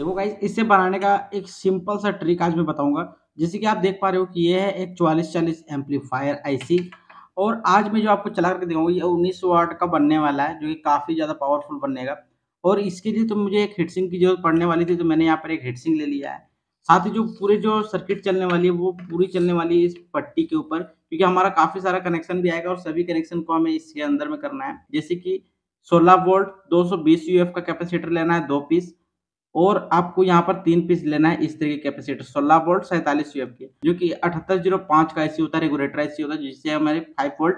देखो गाइस, इसे बनाने का एक सिंपल सा ट्रिक आज मैं बताऊंगा। जैसे कि आप देख पा रहे हो कि ये है एक 4440 एम्पलीफायर आईसी। और आज मैं जो आपको चला करके दिखाऊंगा ये 19 वाट का बनने वाला है, जो कि काफी ज्यादा पावरफुल बनेगा। और इसके लिए तो मुझे एक हीटसिंक की जरूरत पड़ने वाली थी, तो मैंने यहाँ पर एक हीटसिंक ले लिया है। साथ ही जो पूरे जो सर्किट चलने वाली है वो पूरी चलने वाली है इस पट्टी के ऊपर, क्योंकि हमारा काफी सारा कनेक्शन भी आएगा और सभी कनेक्शन को हमें इसके अंदर में करना है। जैसे कि 16 वोल्ट 220 यूएफ का कैपेसिटर लेना है 2 पीस। और आपको यहाँ पर 3 पीस लेना है इस तरह के कैपेसिटर 16 वोल्ट 47 यूएफ के, जो कि 7805 का आईसी होता है, रेगुलेटर आईसी होता है, जिससे हमारे 5 वोल्ट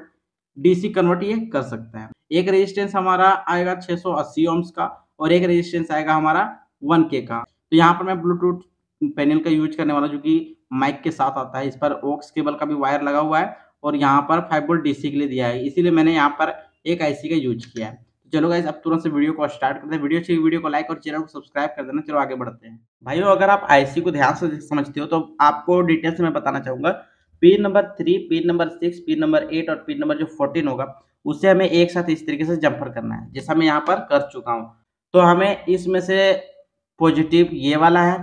डीसी कन्वर्ट ये कर सकते हैं। एक रेजिस्टेंस हमारा आएगा 680 ओम्स का और एक रेजिस्टेंस आएगा हमारा 1K का। तो यहाँ पर मैं ब्लूटूथ पैनल का यूज करने वाला, जो कि माइक के साथ आता है। इस पर ऑक्स केबल का भी वायर लगा हुआ है और यहाँ पर 5 वोल्ट डीसी के लिए दिया है, इसीलिए मैंने यहाँ पर एक आईसी का यूज किया है। चलो गाइस, अब तुरंत से वीडियो को स्टार्ट करते हैं। वीडियो को लाइक और चैनल को सब्सक्राइब कर देना। चलो आगे बढ़ते हैं। भाइयों, अगर आप आईसी को ध्यान से समझते हो तो आपको डिटेल से मैं बताना चाहूंगा। Pin number 3, pin number 6, pin number 8 और पिन नंबर जो 14 होगा, उसे हमें एक साथ इस तरीके से जम्पर करना है, जैसा मैं यहाँ पर कर चुका हूँ। तो हमें इसमें से पॉजिटिव ये वाला है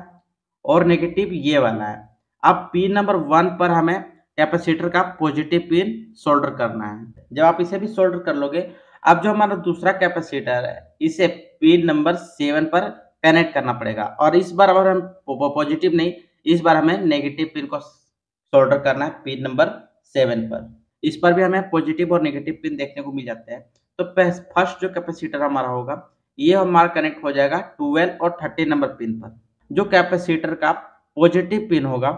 और नेगेटिव ये वाला है। अब पिन नंबर 1 पर हमें कैपेसिटर का पॉजिटिव पिन सोल्डर करना है। जब आप इसे भी सोल्डर कर लोगे, अब जो हमारा दूसरा कैपेसिटर है इसे पिन नंबर 7 पर कनेक्ट करना पड़ेगा। और इस बार अगर हम पॉजिटिव नहीं, इस बार हमें नेगेटिव पिन को सोल्डर करना है पिन नंबर 7 पर। इस पर भी हमें पॉजिटिव और नेगेटिव पिन देखने को मिल जाते हैं। तो फर्स्ट जो कैपेसिटर हमारा होगा ये हमारा कनेक्ट हो जाएगा 12 और 13 नंबर पिन पर। जो कैपेसिटर का पॉजिटिव पिन होगा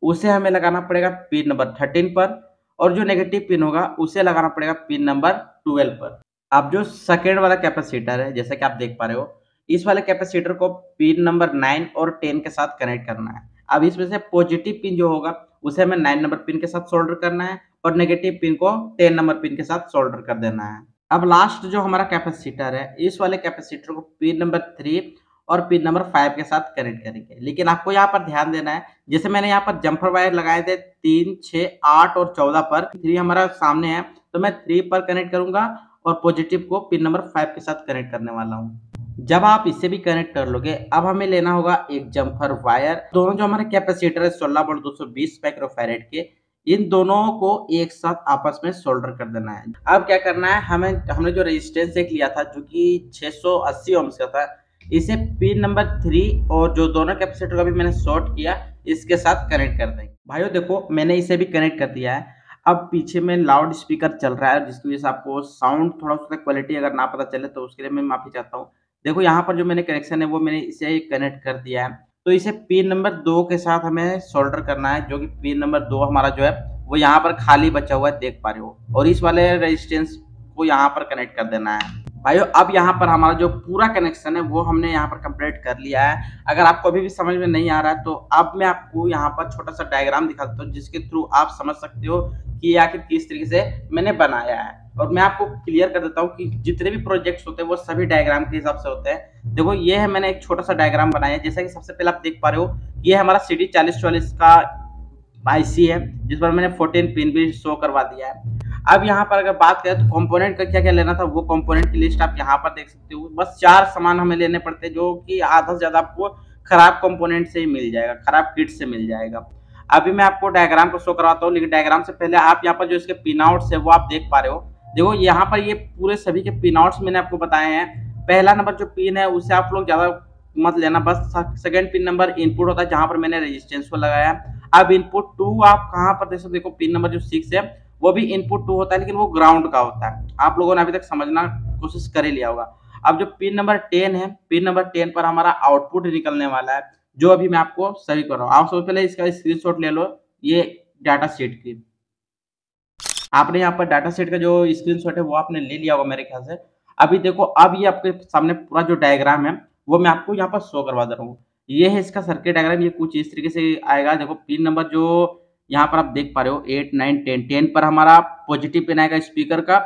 उसे हमें लगाना पड़ेगा पिन नंबर 13 पर, और जो नेगेटिव पिन होगा उसे लगाना पड़ेगा पिन नंबर 12 पर। अब जो सेकेंड वाला कैपेसिटर है, जैसा कि आप देख पा रहे हो, इस वाले कैपेसिटर को पिन नंबर 9 और 10 के साथ कनेक्ट करना है। अब इसमें से पॉजिटिव पिन जो होगा उसे हमें 9 नंबर पिन के साथ सोल्डर करना है और नेगेटिव पिन को 10 नंबर पिन के साथ सोल्डर कर देना है। अब लास्ट जो हमारा कैपेसिटर है, इस वाले कैपेसिटर को पिन नंबर 3 और पिन नंबर 5 के साथ कनेक्ट करेंगे। लेकिन आपको यहाँ पर ध्यान देना है, जैसे मैंने यहाँ पर जंपर वायर लगाए थे 3, 6, 8 और 14 पर। 3 हमारा सामने है तो मैं 3 पर कनेक्ट करूंगा और पॉजिटिव को पिन नंबर 5 के साथ कनेक्ट करने वाला हूँ। जब आप इसे भी कनेक्ट कर लोगे, अब हमें लेना होगा एक जम्पर वायर। दोनों जो हमारे कैपेसिटर है 16 वोल्ट 220 माइक्रोफैरेड के, इन दोनों को एक साथ आपस में सोल्डर कर देना है। अब क्या करना है, हमने जो रेजिस्टेंस एक लिया था जो कि 680 ओम्स का था, इसे पिन नंबर 3 और जो दोनों कैपेसिटर का भी मैंने शॉर्ट किया इसके साथ कनेक्ट कर देंगे। भाइयों देखो, मैंने इसे भी कनेक्ट कर दिया है। अब पीछे में लाउड स्पीकर चल रहा है, जिसकी वजह से आपको साउंड थोड़ा सा क्वालिटी अगर ना पता चले तो उसके लिए मैं माफी चाहता हूँ। देखो यहाँ पर जो मैंने कनेक्शन है वो मैंने इसे कनेक्ट कर दिया है। तो इसे पिन नंबर 2 के साथ हमें सोल्डर करना है, जो कि पिन नंबर 2 हमारा जो है वो यहाँ पर खाली बचा हुआ है, देख पा रहे हो। और इस वाले रेजिस्टेंस को यहाँ पर कनेक्ट कर देना है। भाइयों, अब यहाँ पर हमारा जो पूरा कनेक्शन है वो हमने यहाँ पर कंप्लीट कर लिया है। अगर आपको अभी भी समझ में नहीं आ रहा है तो अब मैं आपको यहाँ पर छोटा सा डायग्राम दिखा देता हूँ, जिसके थ्रू आप समझ सकते हो कि आखिर किस तरीके से मैंने बनाया है। और मैं आपको क्लियर कर देता हूँ कि जितने भी प्रोजेक्ट्स होते हैं वो सभी डायग्राम के हिसाब से होते हैं। देखो, ये है मैंने एक छोटा सा डायग्राम बनाया है। जैसा कि सबसे पहले आप देख पा रहे हो, ये हमारा CD 4040 का आईसी है, जिस पर मैंने 14 पिन भी शो करवा दिया है। अब यहाँ पर अगर बात करें तो कंपोनेंट का क्या क्या लेना था, वो कंपोनेंट की लिस्ट आप यहाँ पर देख सकते हो। बस 4 सामान हमें लेने पड़ते हैं, जो कि आधा से ज्यादा आपको खराब कंपोनेंट से ही मिल जाएगा, खराब किट से मिल जाएगा। अभी मैं आपको डायग्राम को शो करवाता हूँ, लेकिन डायग्राम से पहले आप यहाँ पर जो इसके पिन आउट्स है वो आप देख पा रहे हो। देखो यहाँ पर ये पूरे सभी के पिन आउट्स मैंने आपको बताए हैं। पहला नंबर जो पिन है उसे आप लोग ज्यादा मत लेना, बस सेकंड पिन नंबर इनपुट होता है, जहां पर मैंने रेजिस्टेंस को लगाया। अब इनपुट 2 आप कहां पर देख सकते हो, देखो पिन नंबर जो 6 है वो भी इनपुट 2 होता है, लेकिन वो ग्राउंड का होता है। आप लोगों ने अभी तक समझना कोशिश कर ही लिया होगा। अब जो पिन नंबर 10 है, पिन नंबर 10 पर हमारा आउटपुट निकलने वाला है, जो अभी मैं आपको सही कर रहा हूँ। आप सबसे पहले इसका स्क्रीनशॉट ले लो, ये डाटा शीट की। आपने यहाँ पर डाटा सेट का जो स्क्रीनशॉट है वो आपने ले लिया होगा मेरे ख्याल से। अभी देखो, अब ये आपके सामने पूरा जो डायग्राम है वो मैं आपको यहाँ पर शो करवा दे रहा हूँ। ये है इसका सर्किट डायग्राम, ये कुछ इस तरीके से आएगा। देखो पिन नंबर जो यहाँ पर आप देख पा रहे हो 8, 9, 10। 10 पर हमारा पॉजिटिव पिन आएगा स्पीकर का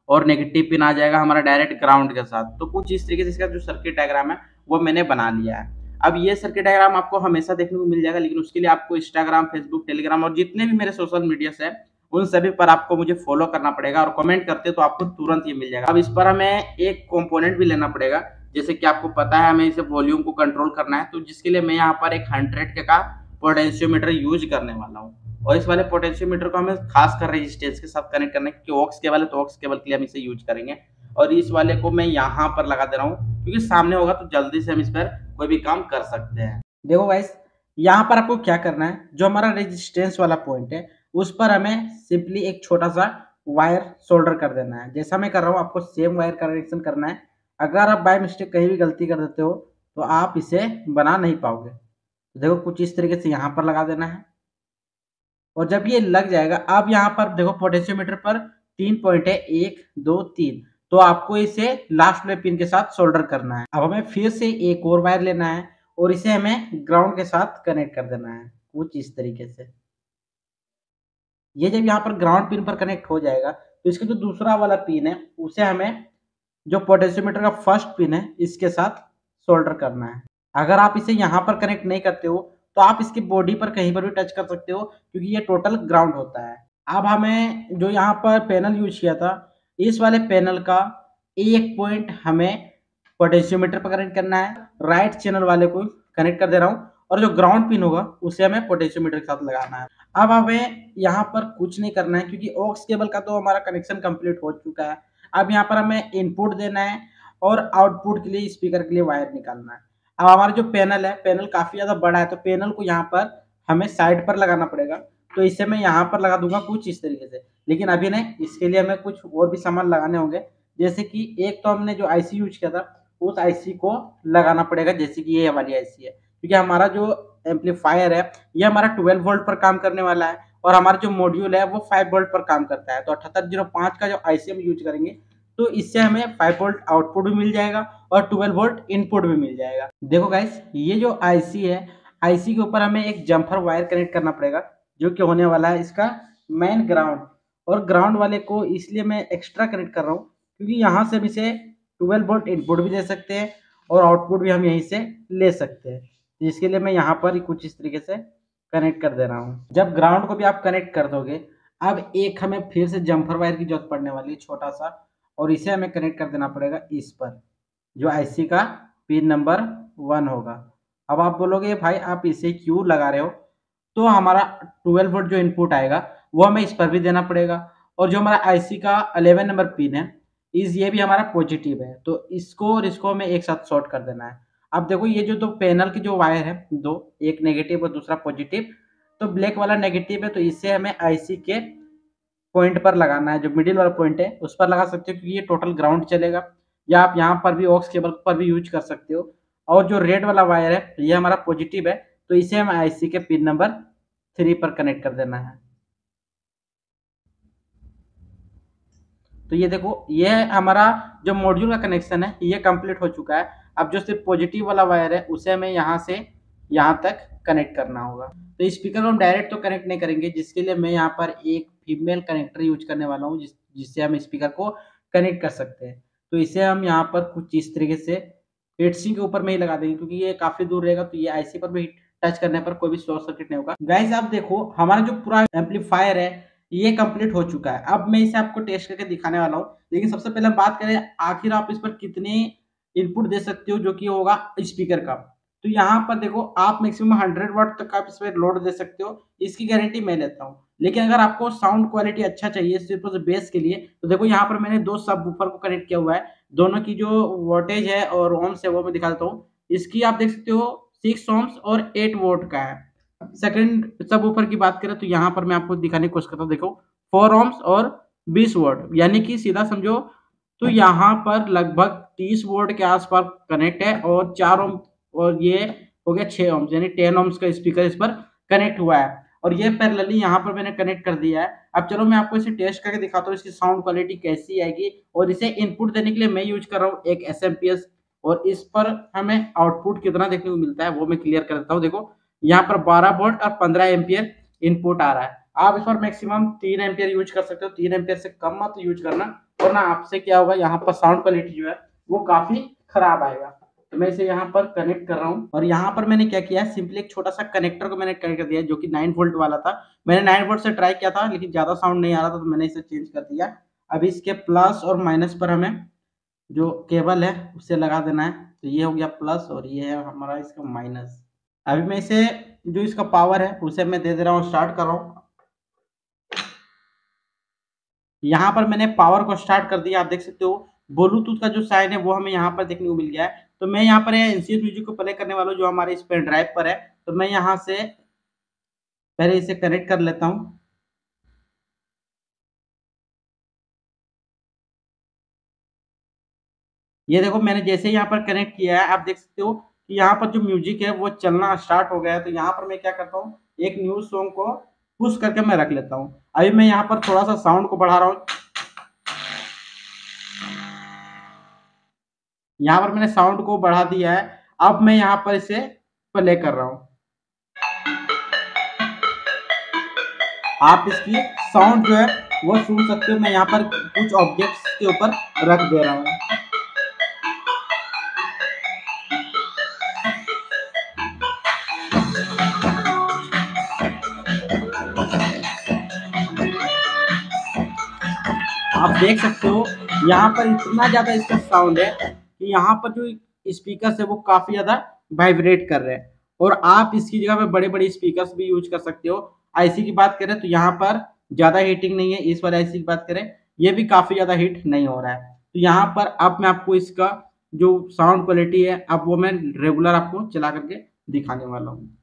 और नेगेटिव पिन आ जाएगा हमारा डायरेक्ट ग्राउंड के साथ। तो कुछ इस तरीके से इसका जो सर्किट डायग्राम है वो मैंने बना लिया है। अब ये सर्किट डायग्राम आपको हमेशा देखने को मिल जाएगा, लेकिन उसके लिए आपको इंस्टाग्राम, फेसबुक, टेलीग्राम और जितने भी मेरे सोशल मीडिया है उन सभी पर आपको मुझे फॉलो करना पड़ेगा, और कमेंट करते तो आपको तुरंत ये मिल जाएगा। अब इस पर हमें एक कंपोनेंट भी लेना पड़ेगा, जैसे कि आपको पता है हमें इसे वॉल्यूम को कंट्रोल करना है, तो जिसके लिए मैं यहाँ पर एक 100 के का पोटेंशियोमीटर यूज करने वाला हूँ। और इस वाले पोटेंशियोमीटर को हमें खास कर रेजिस्टेंस के साथ कनेक्ट करना है, क्योंकि ऑक्स केबल है तो ऑक्स केबल के लिए हम इसे यूज करेंगे। और इस वाले को मैं यहाँ पर लगा दे रहा हूँ, क्योंकि सामने होगा तो जल्दी से हम इस पर कोई भी काम कर सकते हैं। देखो गाइस, यहाँ पर आपको क्या करना है, जो हमारा रेजिस्टेंस वाला पॉइंट है उस पर हमें सिंपली एक छोटा सा वायर सोल्डर कर देना है। जैसा मैं कर रहा हूँ आपको सेम वायर का कनेक्शन करना है। अगर आप बाय मिस्टेक कहीं भी गलती कर देते हो तो आप इसे बना नहीं पाओगे। तो देखो कुछ इस तरीके से यहाँ पर लगा देना है, और जब ये लग जाएगा, अब यहाँ पर देखो पोटेंशियोमीटर पर 3 पॉइंट है, 1 2 3, तो आपको इसे लास्ट वाले पिन के साथ सोल्डर करना है। अब हमें फिर से एक और वायर लेना है और इसे हमें ग्राउंड के साथ कनेक्ट कर देना है कुछ इस तरीके से। ये जब यहाँ पर ग्राउंड पिन पर कनेक्ट हो जाएगा तो इसका जो दूसरा वाला पिन है उसे हमें जो पोटेंशियोमीटर का फर्स्ट पिन है इसके साथ सोल्डर करना है। अगर आप इसे यहाँ पर कनेक्ट नहीं करते हो तो आप इसकी बॉडी पर कहीं पर भी टच कर सकते हो, क्योंकि ये टोटल ग्राउंड होता है। अब हमें जो यहाँ पर पैनल यूज किया था, इस वाले पैनल का एक पॉइंट हमें पोटेंशियोमीटर पर कनेक्ट करना है, राइट चैनल वाले को कनेक्ट कर दे रहा हूँ, और जो ग्राउंड पिन होगा उसे हमें पोटेंशियोमीटर के साथ लगाना है। अब हमें यहाँ पर कुछ नहीं करना है, क्योंकि ऑक्स केबल का तो हमारा कनेक्शन कंप्लीट हो चुका है। अब यहाँ पर हमें इनपुट देना है और आउटपुट के लिए स्पीकर के लिए वायर निकालना है। अब हमारा जो पैनल है, पैनल काफी ज्यादा बड़ा है, तो पैनल को यहाँ पर हमें साइड पर लगाना पड़ेगा। तो इसे मैं यहाँ पर लगा दूंगा कुछ इस तरीके से, लेकिन अभी नहीं, इसके लिए हमें कुछ और भी सामान लगाने होंगे। जैसे कि एक तो हमने जो आईसी यूज किया था उस आईसी को लगाना पड़ेगा, जैसे कि ये वाली आईसी है, क्योंकि हमारा जो एम्पलीफायर है ये हमारा 12 वोल्ट पर काम करने वाला है, और हमारा जो मॉड्यूल है वो 5 वोल्ट पर काम करता है। तो 7805 का जो आईसी हम यूज करेंगे तो इससे हमें 5 वोल्ट आउटपुट भी मिल जाएगा और 12 वोल्ट इनपुट भी मिल जाएगा। देखो गाइस, ये जो आईसी है, आईसी के ऊपर हमें एक जम्पर वायर कनेक्ट करना पड़ेगा, जो कि होने वाला है इसका मेन ग्राउंड। और ग्राउंड वाले को इसलिए मैं एक्स्ट्रा कनेक्ट कर रहा हूँ, क्योंकि यहाँ से हम इसे 12 वोल्ट इनपुट भी दे सकते हैं और आउटपुट भी हम यहीं से ले सकते हैं। इसके लिए मैं यहाँ पर कुछ इस तरीके से कनेक्ट कर दे रहा हूँ। जब ग्राउंड को भी आप कनेक्ट कर दोगे, अब एक हमें फिर से जम्पर वायर की जरूरत पड़ने वाली है छोटा सा, और इसे हमें कनेक्ट कर देना पड़ेगा इस पर, जो आईसी का पिन नंबर 1 होगा। अब आप बोलोगे भाई आप इसे क्यों लगा रहे हो, तो हमारा 12 वोल्ट जो इनपुट आएगा वो हमें इस पर भी देना पड़ेगा, और जो हमारा आईसी का 11 नंबर पिन है ये भी हमारा पॉजिटिव है, तो इसको और इसको हमें एक साथ शॉर्ट कर देना है। अब देखो ये जो दो पैनल के जो वायर है दो, एक नेगेटिव और दूसरा पॉजिटिव, तो ब्लैक वाला नेगेटिव है तो इसे हमें आईसी के पॉइंट पर लगाना है, जो मिडिल वाला पॉइंट है उस पर लगा सकते हो, क्योंकि ये टोटल ग्राउंड चलेगा, या आप यहाँ पर भी ऑक्स केबल पर भी यूज कर सकते हो। और जो रेड वाला वायर है ये हमारा पॉजिटिव है, तो इसे हमें आईसी के पिन नंबर 3 पर कनेक्ट कर देना है। तो ये देखो, ये हमारा जो मॉड्यूल का कनेक्शन है ये कंप्लीट हो चुका है। अब जो सिर्फ पॉजिटिव वाला वायर है उसे हमें यहाँ से यहाँ तक कनेक्ट करना होगा। तो स्पीकर को हम डायरेक्ट तो कनेक्ट नहीं करेंगे, जिसके लिए मैं यहाँ पर एक फीमेल कनेक्टर यूज करने वाला हूँ, जिससे हम स्पीकर को कनेक्ट कर सकते हैं। तो इसे हम यहाँ पर कुछ इस तरीके से हेडसिंग के ऊपर में ही लगा देंगे, क्योंकि ये काफी दूर रहेगा, तो ये आईसी पर भी टच करने पर कोई भी शॉर्ट सर्किट नहीं होगा। गाइस आप देखो, हमारा जो पूरा एम्पलीफायर है ये कंप्लीट हो चुका है। अब मैं इसे आपको टेस्ट करके दिखाने वाला हूँ, लेकिन सबसे पहले हम बात करें आखिर आप इस पर कितने इनपुट दे सकते हो, जो कि होगा स्पीकर का। तो यहाँ पर देखो, आप मैक्सिमम 100 वाट तक आप इस पर लोड दे सकते हो, इसकी गारंटी मैं लेता हूँ। लेकिन अगर आपको साउंड क्वालिटी अच्छा चाहिए सिर्फ बेस के लिए, तो देखो यहाँ पर मैंने 2 सब वूफर को कनेक्ट किया हुआ है। दोनों की जो वोल्टेज है और ओम्स है वो मैं दिखा देता हूँ। इसकी आप देख सकते हो 6 ओम्स और 8 वोल्ट का है। सेकंड सब ऊपर की बात करें तो यहाँ पर मैं आपको दिखाने की कोशिश करता हूँ। देखो 4 ओम्स और 20 वोल्ट, यानी कि सीधा समझो तो यहाँ पर लगभग 30 वोल्ट के आसपास कनेक्ट है, और 4 ओम और ये हो गया 6 ओम्स, यानी 10 ओम्स का स्पीकर इस पर कनेक्ट हुआ है, और ये पैरेलली यहाँ पर मैंने कनेक्ट कर दिया है। अब चलो मैं आपको इसे टेस्ट करके दिखाता हूँ इसकी साउंड क्वालिटी कैसी आएगी। और इसे इनपुट देने के लिए मैं यूज कर रहा हूँ एक एसएमपीएस, और इस पर हमें आउटपुट कितना देखने को मिलता है वो मैं क्लियर कर देता हूँ। देखो यहाँ पर 12 वोल्ट और 15 एम्पियर इनपुट आ रहा है। आप इस पर मैक्सिमम 3 एम्पियर यूज कर सकते हो, 3 एम्पियर से कम मत यूज करना, वरना आपसे क्या होगा, यहाँ पर साउंड क्वालिटी जो है वो काफी खराब आएगा। तो मैं इसे यहाँ पर कनेक्ट कर रहा हूँ और यहाँ पर मैंने क्या किया है, सिंपली एक छोटा सा कनेक्टर को मैंने कनेक्ट कर दिया जो कि 9 वोल्ट वाला था। मैंने 9 वोल्ट से ट्राई किया था लेकिन ज़्यादा साउंड नहीं आ रहा था, तो मैंने इसे चेंज कर दिया। अभी इसके प्लस और माइनस पर हमें जो केबल है उसे लगा देना है। तो ये हो गया प्लस और ये है हमारा इसका माइनस। अभी मैं इसे जो इसका पावर है उसे मैं दे दे रहा हूँ, स्टार्ट कर रहा हूँ। यहाँ पर मैंने पावर को स्टार्ट कर दिया। आप देख सकते हो ब्लूटूथ का जो साइन है वो हमें यहाँ पर देखने को मिल गया है। तो मैं यहाँ पर एनसीएस म्यूजिक को प्ले करने वाला हूँ जो हमारे इस पेन ड्राइव पर है। तो मैं यहाँ से पहले इसे कनेक्ट कर लेता हूँ। ये देखो मैंने जैसे ही यहाँ पर कनेक्ट किया है, आप देख सकते हो कि यहाँ पर जो म्यूजिक है वो चलना स्टार्ट हो गया है। तो यहाँ पर मैं क्या करता हूँ, एक न्यू सॉन्ग को पुश करके मैं रख लेता हूँ। अभी मैं यहाँ पर थोड़ा सा साउंड को बढ़ा रहा हूँ। यहाँ पर मैंने साउंड को बढ़ा दिया है। अब मैं यहाँ पर इसे प्ले कर रहा हूँ। आप इसकी साउंड जो है वो सुन सकते हो। मैं यहाँ पर कुछ ऑब्जेक्ट्स के ऊपर रख दे रहा हूँ। आप देख सकते हो यहाँ पर इतना ज्यादा इसका साउंड है कि यहाँ पर जो स्पीकर है वो काफी ज्यादा वाइब्रेट कर रहे हैं। और आप इसकी जगह पे बड़े बड़े स्पीकर्स भी यूज कर सकते हो। आईसी की बात करें तो यहाँ पर ज्यादा हीटिंग नहीं है। इस वाले आईसी की बात करें, ये भी काफी ज्यादा हीट नहीं हो रहा है। तो यहाँ पर अब मैं आपको इसका जो साउंड क्वालिटी है अब वो मैं रेगुलर आपको चला करके दिखाने वाला हूँ।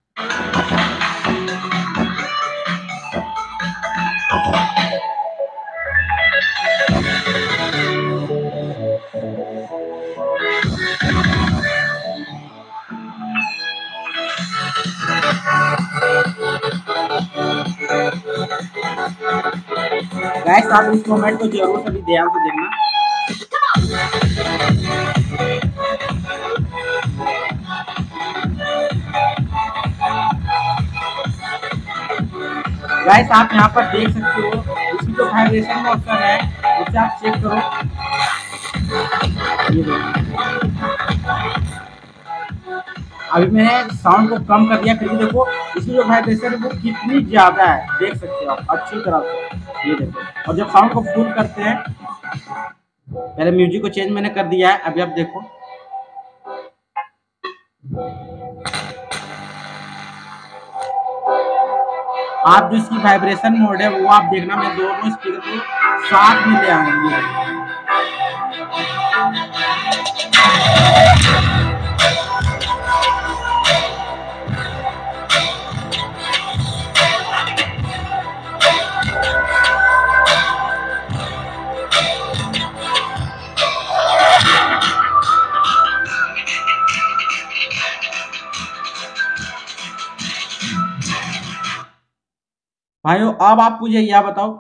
गाइस आप इस मोमेंट को जरूर सभी ध्यान से देखना। गाइस आप यहाँ पर देख सकते हो इसकी जो वाइब्रेशन का ऑप्शन है उसे आप चेक करो। ये अभी मैंने साउंड को कम कर दिया, फिर भी देखो इसकी जो वाइब्रेशन है वो कितनी ज्यादा है, देख सकते हो आप अच्छी तरह से। ये देखो, और जब साउंड को फुल करते हैं, पहले म्यूजिक को चेंज मैंने कर दिया है, अभी आप देखो आप जो इसकी वाइब्रेशन मोड है वो आप देखना। मैं दोनों स्पीकर को साथ में ले आऊंगी। भाइयों अब आप मुझे यह बताओ,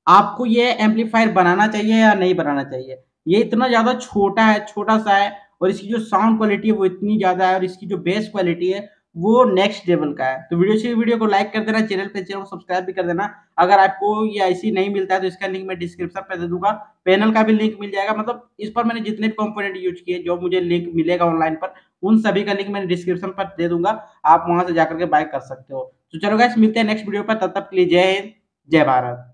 आपको ये एम्पलीफायर बनाना चाहिए या नहीं बनाना चाहिए? ये इतना ज़्यादा छोटा है, छोटा-सा है, और इसकी जो साउंड क्वालिटी है वो इतनी ज़्यादा है और इसकी जो बेस क्वालिटी है वो नेक्स्ट लेवल का है। तो वीडियो को लाइक कर देना, चैनल को सब्सक्राइब भी कर देना। अगर आपको ये आईसी नहीं मिलता है तो इसका लिंक मैं डिस्क्रिप्शन पे दे दूँगा। पैनल का भी लिंक मिल जाएगा। मतलब इस पर मैंने जितने भी कंपोनेंट यूज़ किए, जो मुझे लिंक मिलेगा ऑनलाइन पर, उन सभी का लिंक मैंने डिस्क्रिप्शन पर दे दूँगा। आप वहाँ से जाकर के बाय कर सकते हो। तो चलो गाइस मिलते हैं नेक्स्ट वीडियो पर, तब तक के लिए जय हिंद, जय भारत।